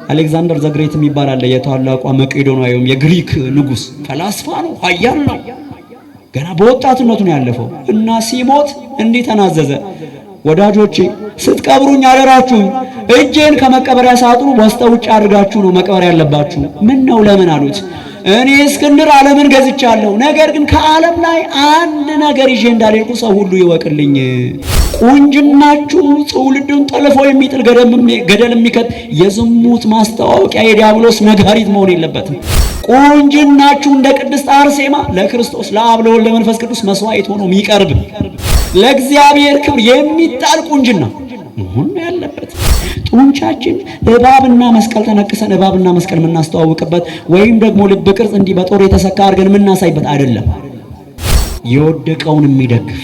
አሌክዛንደር ዘግሬት የሚባል አለ። የታላቋ መቄዶንያዊም የግሪክ ንጉስ ፈላስፋ ነው፣ ኃያል ነው። ገና በወጣትነቱ ነው ያለፈው እና ሲሞት እንዲህ ተናዘዘ። ወዳጆቼ ስትቀብሩኝ አደራችሁኝ እጄን ከመቀበሪያ ሳጥኑ በስተውጭ አድርጋችሁ ነው መቅበር ያለባችሁ። ምን ነው ለምን አሉት። እኔ እስክንድር ዓለምን ገዝቻለሁ፣ ነገር ግን ከዓለም ላይ አንድ ነገር ይዤ እንዳልሄድኩ ሰው ሁሉ ይወቅልኝ። ቁንጅናችሁ ትውልዱን ጠልፎ የሚጥል ገደል የሚከት የዝሙት ማስታወቂያ የዲያብሎስ ነጋሪት መሆን የለበትም። ቁንጅናችሁ እንደ ቅድስት አርሴማ ለክርስቶስ ለአብ ለወልድ ለመንፈስ ቅዱስ መስዋዕት ሆኖ የሚቀርብ ለእግዚአብሔር ክብር የሚጣል ቁንጅና መሆን ያለበት። ጡንቻችን እባብና መስቀል ተነክሰን እባብና መስቀል የምናስተዋውቅበት ወይም ደግሞ ልብ ቅርጽ እንዲህ በጦር የተሰካ አድርገን የምናሳይበት አይደለም። የወደቀውን የሚደግፍ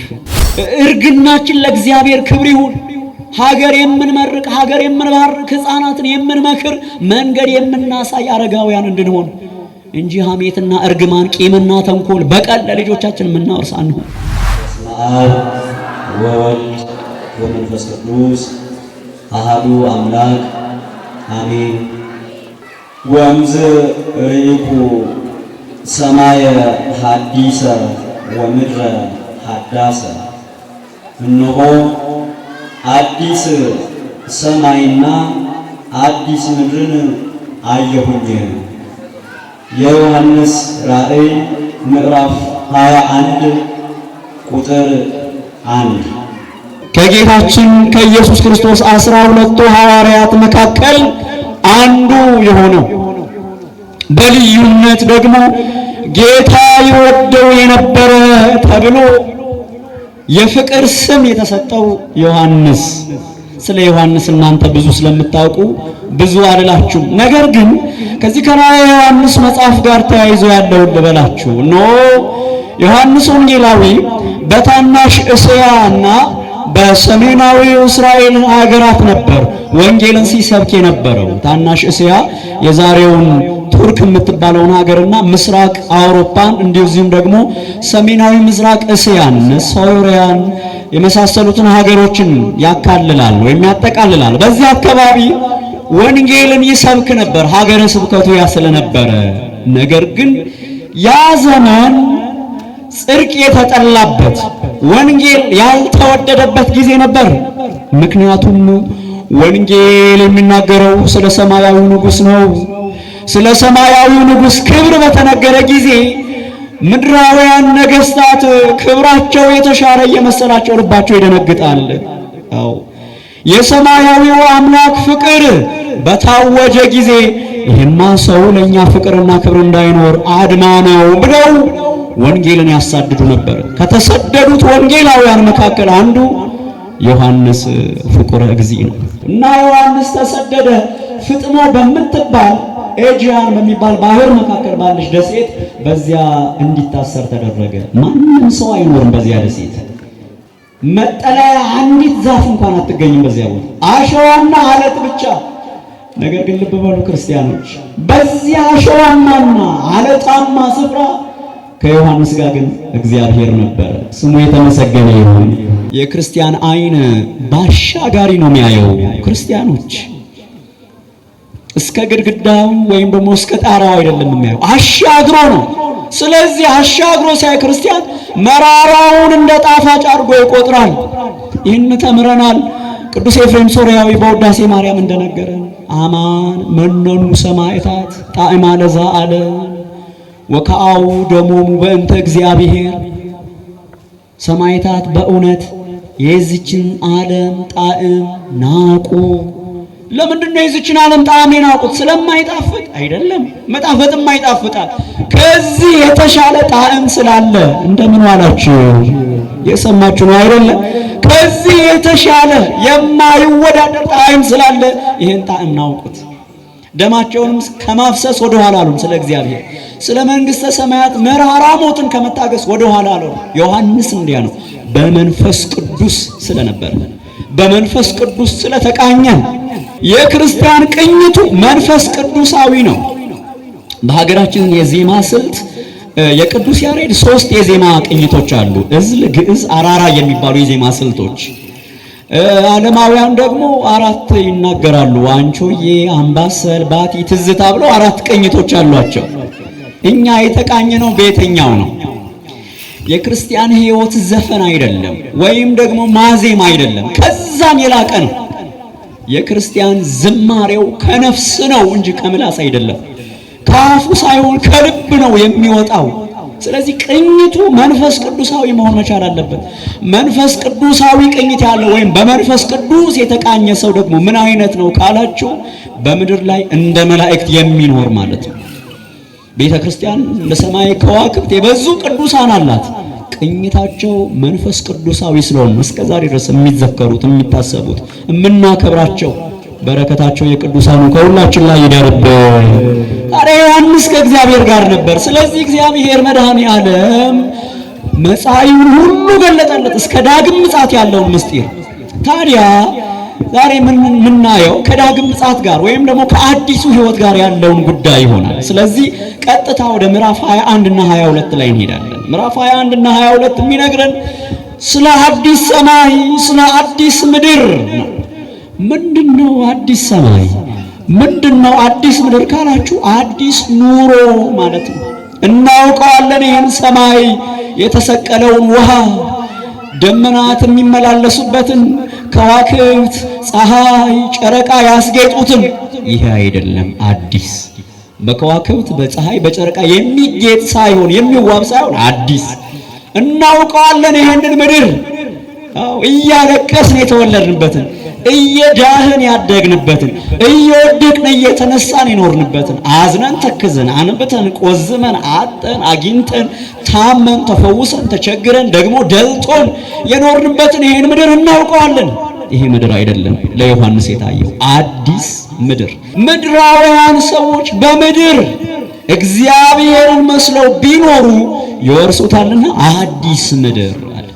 እርግናችን ለእግዚአብሔር ክብር ይሁን። ሀገር የምንመርቅ ሀገር የምንባርክ ሕፃናትን የምንመክር መንገድ የምናሳይ አረጋውያን እንድንሆን እንጂ ሐሜትና እርግማን ቂምና ተንኮል በቀል ለልጆቻችን የምናወርስ አንሆን። አብ ወወልድ ወመንፈስ ቅዱስ አሐዱ አምላክ አሜን። ወእምዝ ርኢኩ ሰማየ ሐዲሰ ወምድረ ሐዳሰ። እነሆ አዲስ ሰማይና አዲስ ምድርን አየሁኝ። የዮሐንስ ራእይ ምዕራፍ 21 ቁጥር 1። ከጌታችን ከኢየሱስ ክርስቶስ 12ቱ ሐዋርያት መካከል አንዱ የሆነው በልዩነት ደግሞ ጌታ ይወደው የነበረ ተብሎ የፍቅር ስም የተሰጠው ዮሐንስ። ስለ ዮሐንስ እናንተ ብዙ ስለምታውቁ ብዙ አይደላችሁም። ነገር ግን ከዚህ ከራእየ ዮሐንስ መጽሐፍ ጋር ተያይዞ ያለውን ልበላችሁ። ዮሐንስ ወንጌላዊ በታናሽ እስያና በሰሜናዊው እስራኤል ሀገራት ነበር ወንጌልን ሲሰብክ የነበረው። ታናሽ እስያ የዛሬውን ቱርክ የምትባለውን ሀገርና ምስራቅ አውሮፓን እንደዚሁም ደግሞ ሰሜናዊ ምስራቅ እስያን ሶሪያን የመሳሰሉትን ሀገሮችን ያካልላል ወይም ያጠቃልላል። በዚህ አካባቢ ወንጌልን ይሰብክ ነበር ሀገረ ስብከቱ ያ ስለነበረ። ነገር ግን ያ ዘመን ጽድቅ የተጠላበት ወንጌል ያልተወደደበት ጊዜ ነበር። ምክንያቱም ወንጌል የሚናገረው ስለ ሰማያዊው ንጉሥ ነው። ስለ ሰማያዊው ንጉሥ ክብር በተነገረ ጊዜ ምድራውያን ነገሥታት ክብራቸው የተሻረ እየመሰላቸው ልባቸው ይደነግጣል። የሰማያዊው አምላክ ፍቅር በታወጀ ጊዜ ይህማ ሰው ለእኛ ፍቅርና ክብር እንዳይኖር አድማ ነው ብለው ወንጌልን ያሳድዱ ነበር። ከተሰደዱት ወንጌላውያን መካከል አንዱ ዮሐንስ ፍቁረ እግዚእ ነው እና ዮሐንስ ተሰደደ። ፍጥሞ በምትባል ኤጂያን በሚባል ባህር መካከል ባለች ደሴት በዚያ እንዲታሰር ተደረገ። ማንም ሰው አይኖርም በዚያ ደሴት። መጠለያ አንዲት ዛፍ እንኳን አትገኝም በዚያ ቦታ፣ አሸዋና አለት ብቻ። ነገር ግን ልብ በሉ ክርስቲያኖች፣ በዚያ አሸዋማና አለታማ ስፍራ ከዮሐንስ ጋር ግን እግዚአብሔር ነበር። ስሙ የተመሰገነ ይሁን። የክርስቲያን አይን ባሻጋሪ ነው የሚያየው። ክርስቲያኖች እስከ ግድግዳው ወይም ደግሞ እስከ ጣራው አይደለም የሚያየው፣ አሻግሮ ነው። ስለዚህ አሻግሮ ሲያይ ክርስቲያን መራራውን እንደ ጣፋጭ አድርጎ ይቆጥራል። ይህን ተምረናል። ቅዱስ ኤፍሬም ሶርያዊ በውዳሴ ማርያም እንደነገረን አማን መነኑ ሰማዕታት ጣዕማ ለዛ አለ ወከአው ደሞሙ በእንተ እግዚአብሔር። ሰማዕታት በእውነት የዚችን ዓለም ጣዕም ናቁ። ለምንድን ነው የዚችን ዓለም ጣዕም የናቁት? ስለማይጣፍጥ አይደለም፣ መጣፈጥም አይጣፍጣል። ከዚህ የተሻለ ጣዕም ስላለ። እንደምን ዋላችሁ? የሰማችሁ ነው አይደለም? ከዚህ የተሻለ የማይወዳደር ጣዕም ስላለ ይህን ጣዕም ናውቁት። ደማቸውንም ከማፍሰስ ወደ ኋላ አሉም። ስለ እግዚአብሔር ስለ መንግሥተ ሰማያት መራራ ሞትን ከመታገስ ወደ ኋላ አሉ። ዮሐንስ እንዲያ ነው። በመንፈስ ቅዱስ ስለነበረ በመንፈስ ቅዱስ ስለተቃኘ የክርስቲያን ቅኝቱ መንፈስ ቅዱሳዊ ነው። በሀገራችን የዜማ ስልት የቅዱስ ያሬድ 3 የዜማ ቅኝቶች አሉ። እዝል፣ ግዕዝ፣ አራራ የሚባሉ የዜማ ስልቶች። ዓለማውያን ደግሞ አራት ይናገራሉ። አንቾዬ፣ አምባሰል፣ ባቲ፣ ትዝታ ብለው አራት ቅኝቶች አሏቸው። እኛ የተቃኘነው በየትኛው ነው? የክርስቲያን ሕይወት ዘፈን አይደለም፣ ወይም ደግሞ ማዜም አይደለም። ከዛም የላቀ ነው። የክርስቲያን ዝማሬው ከነፍስ ነው እንጂ ከምላስ አይደለም። ከአፉ ሳይሆን ከልብ ነው የሚወጣው። ስለዚህ ቅኝቱ መንፈስ ቅዱሳዊ መሆን መቻል አለበት። መንፈስ ቅዱሳዊ ቅኝት ያለው ወይም በመንፈስ ቅዱስ የተቃኘ ሰው ደግሞ ምን አይነት ነው ካላችሁ፣ በምድር ላይ እንደ መላእክት የሚኖር ማለት ነው። ቤተ ክርስቲያን ለሰማይ ከዋክብት የበዙ ቅዱሳን አላት። ቅኝታቸው መንፈስ ቅዱሳዊ ስለሆነ እስከዛሬ ድረስ የሚዘከሩት፣ የሚታሰቡት፣ የምናከብራቸው በረከታቸው የቅዱሳኑ ከሁላችን ላይ ይደርብን። ታዲያ ዮሐንስ ከእግዚአብሔር ጋር ነበር። ስለዚህ እግዚአብሔር መድኃኔ ዓለም መጻኢውን ሁሉ ገለጠለት፣ እስከ ዳግም ምጽአት ያለውን ምስጢር። ታዲያ ዛሬ ምናየው ከዳግም ምጽአት ጋር ወይም ደግሞ ከአዲሱ ሕይወት ጋር ያለውን ጉዳይ ይሆናል። ስለዚህ ቀጥታ ወደ ምዕራፍ 21 እና 22 ላይ እንሄዳለን። ምዕራፍ 21 እና 22 የሚነግረን ስለ አዲስ ሰማይ፣ ስለ አዲስ ምድር ነው። ምንድነው አዲስ ሰማይ? ምንድነው አዲስ ምድር ካላችሁ፣ አዲስ ኑሮ ማለት ነው። እናውቀዋለን ይህን ሰማይ የተሰቀለውን ውሃ፣ ደመናት የሚመላለሱበትን፣ ከዋክብት፣ ፀሐይ፣ ጨረቃ ያስጌጡትን። ይሄ አይደለም አዲስ። በከዋክብት በፀሐይ በጨረቃ የሚጌጥ ሳይሆን የሚዋብ ሳይሆን አዲስ። እናውቀዋለን ይህንን ምድር እያለቀስን የተወለድንበትን፣ እየዳህን ያደግንበትን፣ እየወደቅን እየተነሳን የኖርንበትን፣ አዝነን ተክዘን፣ አንብተን ቆዝመን፣ አጠን አግኝተን፣ ታመን ተፈውሰን፣ ተቸግረን ደግሞ ደልጦን የኖርንበትን ይሄን ምድር እናውቀዋለን። ይሄ ምድር አይደለም ለዮሐንስ የታየው አዲስ ምድር። ምድራውያን ሰዎች በምድር እግዚአብሔርን መስለው ቢኖሩ ይወርሱታልና አዲስ ምድር አለ።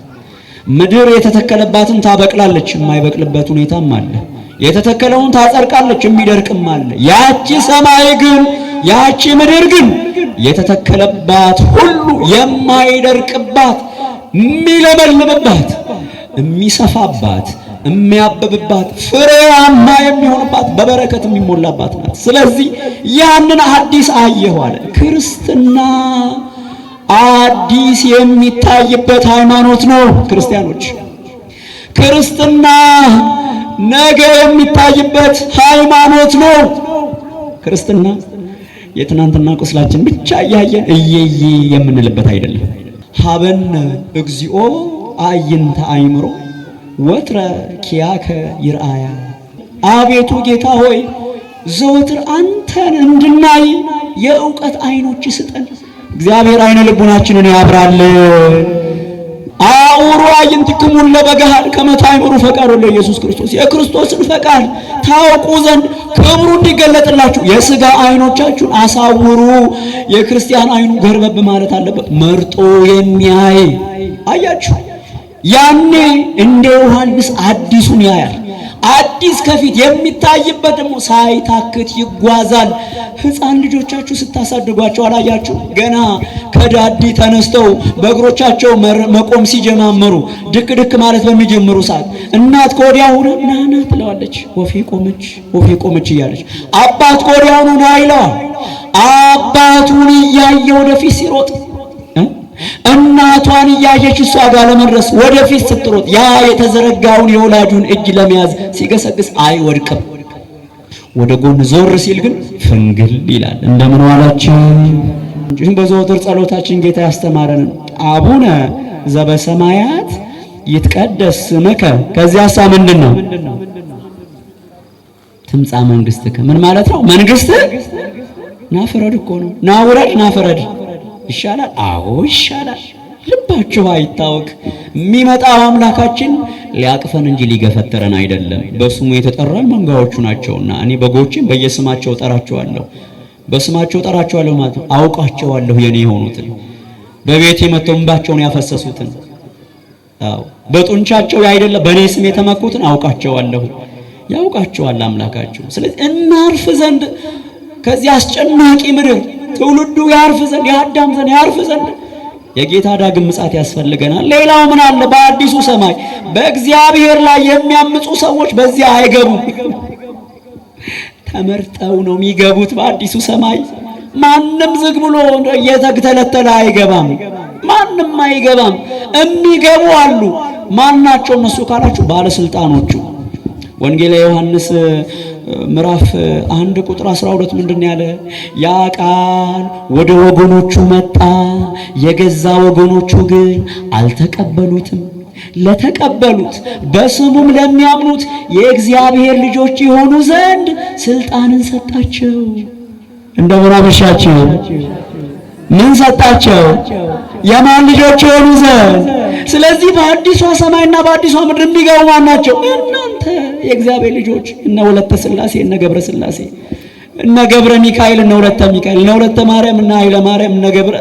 ምድር የተተከለባትን ታበቅላለች፣ የማይበቅልበት ሁኔታም አለ። የተተከለውን ታጸድቃለች፣ የሚደርቅም አለ። ያቺ ሰማይ ግን ያቺ ምድር ግን የተተከለባት ሁሉ የማይደርቅባት፣ የሚለመልምባት፣ የሚሰፋባት፣ የሚያብብባት፣ ፍሬያማ የሚሆንባት፣ በበረከት የሚሞላባት ናት። ስለዚህ ያንን አዲስ አየሁ አለ። ክርስትና አዲስ የሚታይበት ሃይማኖት ነው። ክርስቲያኖች፣ ክርስትና ነገ የሚታይበት ሃይማኖት ነው። ክርስትና የትናንትና ቁስላችን ብቻ እያየን እየየ የምንልበት አይደለም። ሀበነ እግዚኦ አዕይንተ አእምሮ ወትረ ኪያከ ይርአያ። አቤቱ ጌታ ሆይ ዘወትር አንተን እንድናይ የእውቀት አይኖች ስጠን። እግዚአብሔር አይነ ልቡናችንን ያብራልን። አውሩ አዕይንቲክሙ ለበገሃድ ከመ ታእምሩ ፈቃዶ ለኢየሱስ ክርስቶስ። የክርስቶስን ፈቃድ ታውቁ ዘንድ ክብሩ እንዲገለጥላችሁ የሥጋ አይኖቻችሁን አሳውሩ። የክርስቲያን አይኑ ገርበብ ማለት አለበት፣ መርጦ የሚያይ። አያችሁ፣ ያኔ እንደ ዮሐንስ አዲሱን ያያል። አዲስ ከፊት የሚታይበት ደግሞ ሳይታክት ይጓዛል። ሕፃን ልጆቻችሁ ስታሳድጓቸው አላያችሁ? ገና ከዳዲ ተነስተው በእግሮቻቸው መቆም ሲጀማመሩ ድክ ድክ ማለት በሚጀምሩ ሰዓት እናት ከወዲያውኑ ናና ትለዋለች። ወፌ ቆመች፣ ወፌ ቆመች እያለች። አባት ከወዲያውኑ ና ይለዋል። አባቱን እያየ ወደፊት ሲሮጥ እናቷን እያየች እሷ ጋር ለመድረስ ወደፊት ስትሮጥ ያ የተዘረጋውን የወላጁን እጅ ለመያዝ ሲገሰግስ አይወድቅም። ወደ ጎን ዞር ሲል ግን ፍንግል ይላል። እንደምን ዋላችሁ? ይህም በዘወትር ጸሎታችን ጌታ ያስተማረን አቡነ ዘበሰማያት ይትቀደስ ስምከ። ከዚያሳ ምንድን ነው? ትምጻእ መንግሥትከ። ምን ማለት ነው? መንግሥትህ ናፍረድ እኮ ነው። ናውረድ ናፍረድ ይሻላል። አዎ ይሻላል። ልባችሁ አይታወክ። የሚመጣው አምላካችን ሊያቅፈን እንጂ ሊገፈተረን አይደለም። በስሙ የተጠራን መንጋዎቹ ናቸውና እኔ በጎችን በየስማቸው ጠራቸዋለሁ። በስማቸው ጠራቸዋለሁ ማለት ነው አውቃቸዋለሁ። የኔ የሆኑትን በቤት የመተውባቸውን ያፈሰሱትን፣ አዎ በጡንቻቸው አይደለም በእኔ ስም የተመኩትን አውቃቸዋለሁ። ያውቃቸዋል አምላካችሁ። ስለዚህ እናርፍ ዘንድ ከዚህ አስጨናቂ ምድር ትውልዱ ያርፍ ዘንድ ያዳም ዘንድ ያርፍ ዘንድ የጌታ ዳግም ምጽአት ያስፈልገናል። ሌላው ምን አለ? በአዲሱ ሰማይ በእግዚአብሔር ላይ የሚያምፁ ሰዎች በዚያ አይገቡም። ተመርጠው ነው የሚገቡት በአዲሱ ሰማይ። ማንም ዝግ ብሎ እየተተለተለ አይገባም። ማንም አይገባም። የሚገቡ አሉ። ማናቸው እነሱ ካላችሁ ባለስልጣኖቹ። ወንጌላ ዮሐንስ ምዕራፍ 1 ቁጥር 12 ምንድነው ያለ? ያ ቃል ወደ ወገኖቹ መጣ፣ የገዛ ወገኖቹ ግን አልተቀበሉትም። ለተቀበሉት በስሙም ለሚያምኑት የእግዚአብሔር ልጆች የሆኑ ዘንድ ስልጣንን ሰጣቸው። እንደምን አመሻችሁ። ምን ሰጣቸው? የማን ልጆች የሆኑ ዘንድ። ስለዚህ በአዲሷ ሰማይና በአዲሷ ምድር የሚገቡ ማን ናቸው? እናንተ የእግዚአብሔር ልጆች። እነ ወለተ ሥላሴ፣ እነ ገብረ ሥላሴ፣ እነ ገብረ ሚካኤል፣ እነ ወለተ ሚካኤል፣ እነ ወለተ ማርያም፣ እነ ኃይለ ማርያም፣ እነ ገብረ።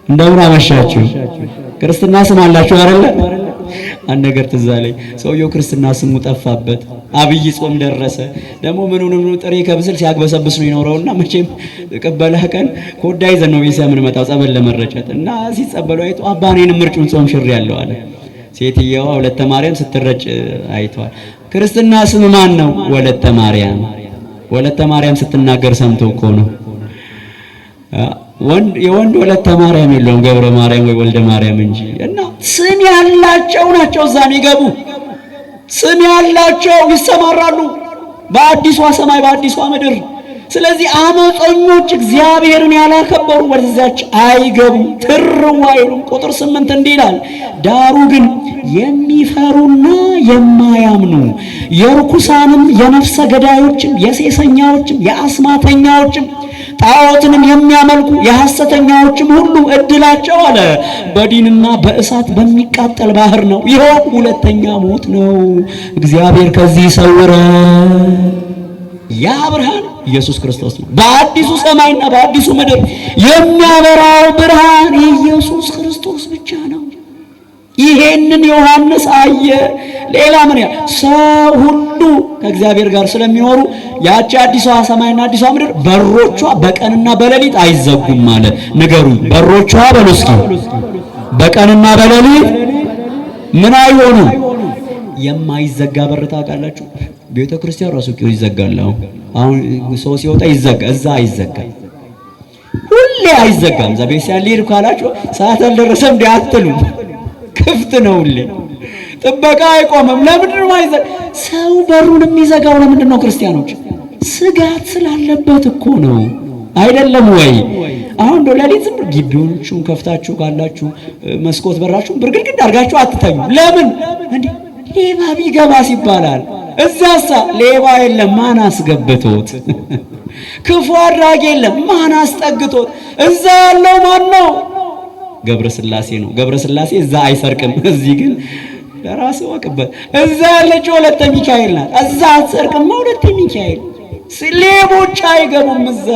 እንደምን አመሻችሁ። ክርስትና ስም አላችሁ አይደለ? አንድ ነገር ትዝ አለኝ። ሰውየው ክርስትና ስሙ ጠፋበት። አብይ ጾም ደረሰ። ደግሞ ምኑን ጥሬ ከብስል ሲያግበሰብስ ነው ይኖረውና መቼም ቅበላ ቀን ኮዳ ይዘን ነው ቤት የምንመጣው ጸበል ለመረጨት እና ሲጸበሉ አይቶ አባኔን ምርጩን ጾም ሽር ያለው አለ። ሴትየዋ ወለተ ማርያም ስትረጭ አይቷል። ክርስትና ስም ማን ነው? ወለተ ማርያም። ወለተ ማርያም ስትናገር ሰምቶ እኮ ነው። የወንድ ወለተ ማርያም የለውም ገብረ ማርያም ወይ ወልደ ማርያም እንጂ። እና ስም ያላቸው ናቸው እዛ የሚገቡ። ስም ያላቸው ይሰማራሉ በአዲሷ ሰማይ በአዲሷ ምድር። ስለዚህ አመፀኞች እግዚአብሔርን ያላከበሩ ወደዚያች አይገቡም፣ ትርው አይሉም። ቁጥር 8 እንዲህ ይላል፣ ዳሩ ግን የሚፈሩና የማያምኑ የርኩሳንም የነፍሰ ገዳዮችም የሴሰኛዎችም የአስማተኛዎችም ጣዖትንም የሚያመልኩ የሐሰተኛዎችም ሁሉ እድላቸው አለ በዲንና በእሳት በሚቃጠል ባህር ነው። ይኸው ሁለተኛ ሞት ነው። እግዚአብሔር ከዚህ ይሰውረን። ያ ብርሃን ኢየሱስ ክርስቶስ ነው። በአዲሱ ሰማይና በአዲሱ ምድር የሚያበራው ብርሃን ኢየሱስ ክርስቶስ ብቻ ነው። ይሄንን ዮሐንስ አየ። ሌላ ምን ያ ሰው ሁሉ ከእግዚአብሔር ጋር ስለሚኖሩ ያቺ አዲሷ ሰማይና አዲሷ ምድር በሮቿ በቀንና በሌሊት አይዘጉም ማለት ንገሩ። በሮቿ በሉስኪ በቀንና በሌሊት ምን አይሆኑ? የማይዘጋ በር ታውቃላችሁ? ቤተ ክርስቲያን ራሱ ይዘጋል። አሁን ሰው ሲወጣ ይዘጋ፣ እዛ አይዘጋም። ሁሌ አይዘጋም። እዛ ቤት ሲያልሄድ ካላችሁ ሰዓት አልደረሰም እንዴ አትሉም? ክፍት ነው ሁሌ። ጥበቃ አይቆምም። ለምንድን ነው አይዘጋ? ሰው በሩን የሚዘጋው ለምንድን ነው? ክርስቲያኖች ስጋት ስላለበት እኮ ነው። አይደለም ወይ? አሁን ለሊት ዝም ግቢዎቹን ከፍታችሁ ካላችሁ መስኮት በራችሁን ብርግድግድ አድርጋችሁ አትተኙ። ለምን እንዴ? ሌባ ቢገባስ ይባላል። እዛሳ ሌባ የለም፣ ማን አስገብቶት? ክፉ አድራጊ የለም፣ ማን አስጠግቶት? እዛ ያለው ማን ነው? ገብረ ሥላሴ ነው። ገብረ ሥላሴ እዛ አይሰርቅም፣ እዚህ ግን ለራስ ወቅበት። እዛ ያለችው ወለተ ሚካኤል ናት። እዛ አትሰርቅም፣ ወለተ ሚካኤል። ሌቦች አይገቡም እዛ።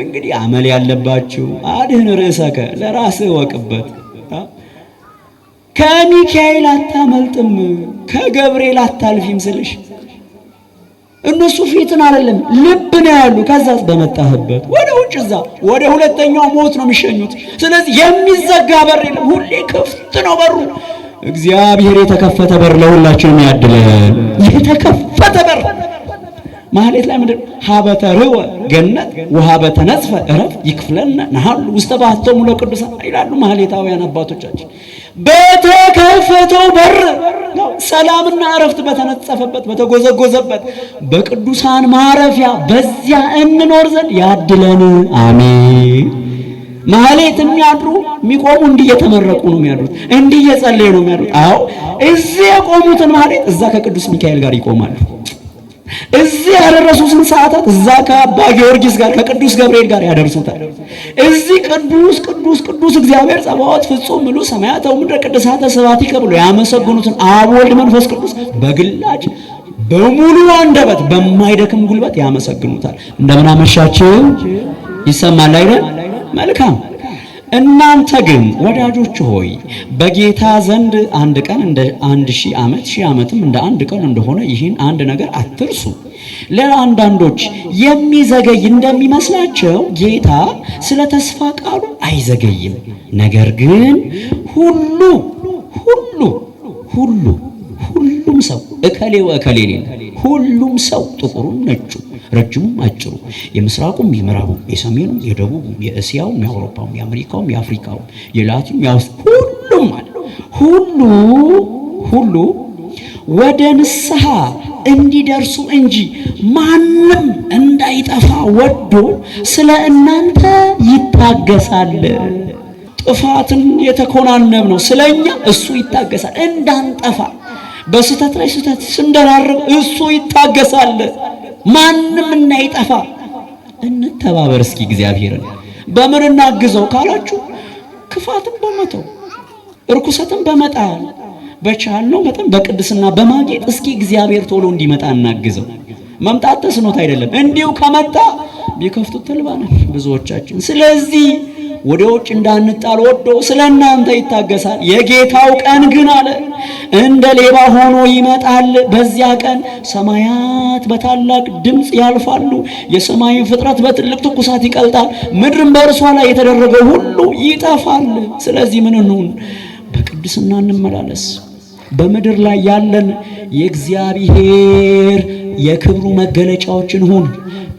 እንግዲህ አመል ያለባችሁ አድህን ርዕሰከ፣ ለራስ ወቅበት። ከሚካኤል አታመልጥም፣ ከገብርኤል አታልፊም ስልሽ እነሱ ፊትን አይደለም ልብን ያሉ። ከዛስ በመጣህበት ወደ ውጭ እዛ ወደ ሁለተኛው ሞት ነው የሚሸኙት። ስለዚህ የሚዘጋ በር የለም፣ ሁሌ ክፍት ነው በሩ። እግዚአብሔር የተከፈተ በር ለሁላችንም ያድለን። የተከፈተ በር ማህሌት ላይ ምንድን ሀበተ ርወ ገነት ወሀበተ ነጽፈ ዕረፍት ይክፍለነ ነሐሉ ውስተ ባሕቶሙ ለቅዱሳን ይላሉ ማህሌታውያን አባቶቻችን። በተከፈተው በር ሰላምና ዕረፍት በተነጸፈበት በተጎዘጎዘበት በቅዱሳን ማረፊያ በዚያ እንኖር ዘንድ ያድለን። አሜን። ማህሌት የሚያድሩ የሚቆሙ እንዲህ እየተመረቁ ነው የሚያድሩት፣ እንዲህ እየጸለዩ ነው የሚያድሩት። አዎ እዚህ የቆሙትን ማህሌት እዛ ከቅዱስ ሚካኤል ጋር ይቆማሉ። እዚህ ያደረሱትን ሰዓታት እዛ ከአባ ጊዮርጊስ ጋር ከቅዱስ ገብርኤል ጋር ያደርሱታል። እዚህ ቅዱስ ቅዱስ ቅዱስ እግዚአብሔር ጸባዖት ፍጹም ምሉ ሰማያተ ወምድረ ቅድሳተ ስብሐቲከ ብሎ ያመሰግኑትን አብ ወልድ መንፈስ ቅዱስ በግላጭ በሙሉ አንደበት በማይደክም ጉልበት ያመሰግኑታል። እንደምን አመሻችሁ። ይሰማል አይደል? መልካም። እናንተ ግን ወዳጆች ሆይ በጌታ ዘንድ አንድ ቀን እንደ 1000 ዓመት 1000 ዓመትም እንደ አንድ ቀን እንደሆነ ይህን አንድ ነገር አትርሱ። ለአንዳንዶች የሚዘገይ እንደሚመስላቸው ጌታ ስለ ተስፋ ቃሉ አይዘገይም። ነገር ግን ሁሉም ሰው እከሌ ወእከሌ ሁሉም ሰው ጥቁሩም ነጩ ረጅሙም አጭሩ የምስራቁም የምዕራቡም የሰሜኑም የደቡቡም የእስያውም የአውሮፓውም የአሜሪካውም የአፍሪካውም የላቲኑም ሁሉም አለ ሁሉ ወደ ንስሐ እንዲደርሱ እንጂ ማንም እንዳይጠፋ ወዶ ስለ እናንተ ይታገሳል። ጥፋትን የተኮናነብ ነው ስለኛ እሱ ይታገሳል። እንዳንጠፋ በስተት ላይ ስተት ስንደራረብ እሱ ይታገሳል። ማንም እንዳይጠፋ እንተባበር። እስኪ እግዚአብሔርን በምን እናግዘው ካላችሁ ክፋትን በመተው እርኩሰትን በመጣል በቻልነው መጠን በቅድስና በማጌጥ እስኪ እግዚአብሔር ቶሎ እንዲመጣ እናግዘው። መምጣት ተስኖት አይደለም፣ እንዲሁ ከመጣ ቢከፍቱት ተልባ ነን ብዙዎቻችን። ስለዚህ ወደ ውጭ እንዳንጣል ወዶ ስለ እናንተ ይታገሳል። የጌታው ቀን ግን አለ እንደ ሌባ ሆኖ ይመጣል። በዚያ ቀን ሰማያት በታላቅ ድምፅ ያልፋሉ፣ የሰማይ ፍጥረት በትልቅ ትኩሳት ይቀልጣል፣ ምድርም በእርሷ ላይ የተደረገው ሁሉ ይጠፋል። ስለዚህ ምን እንሁን? በቅድስና እንመላለስ። በምድር ላይ ያለን የእግዚአብሔር የክብሩ መገለጫዎች እንሁን።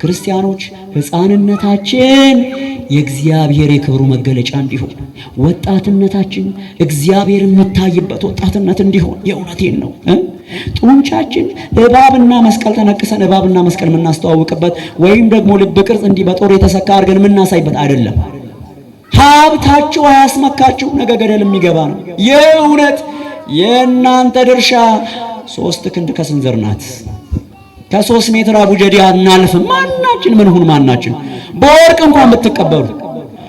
ክርስቲያኖች ሕፃንነታችን የእግዚአብሔር የክብሩ መገለጫ እንዲሆን፣ ወጣትነታችን እግዚአብሔር የሚታይበት ወጣትነት እንዲሆን። የእውነቴን ነው። ጡንቻችን እባብና መስቀል ተነክሰን እባብና መስቀል የምናስተዋውቅበት ወይም ደግሞ ልብ ቅርጽ እንዲህ በጦር የተሰካ አድርገን የምናሳይበት አይደለም። ሀብታችሁ አያስመካችሁ፣ ነገ ገደል የሚገባ ነው። የእውነት የእናንተ ድርሻ 3 ክንድ ከስንዝር ናት። ከ3 ሜትር አቡጀዲ አናልፍም። ማናችን ምን ሁን ማናችን በወርቅ እንኳን ብትቀበሉ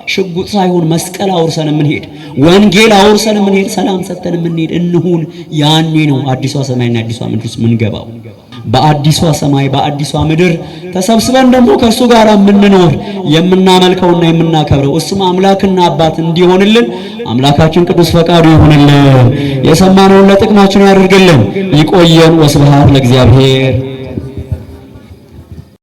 ሽጉጥ ሳይሆን መስቀል አውርሰን የምንሄድ ወንጌል አውርሰን የምንሄድ ሰላም ሰጥተን የምንሄድ እንሁን። ያኔ ነው አዲሷ ሰማይና አዲሷ ምድር ውስጥ የምንገባው። በአዲሷ ሰማይ በአዲሷ ምድር ተሰብስበን ደግሞ ከእርሱ ጋር የምንኖር የምናመልከውና የምናከብረው እሱም አምላክና አባት እንዲሆንልን አምላካችን ቅዱስ ፈቃዱ ይሁንልን። የሰማነውን ለጥቅማችን ያደርግልን። ይቆየን። ወስብሐት ለእግዚአብሔር።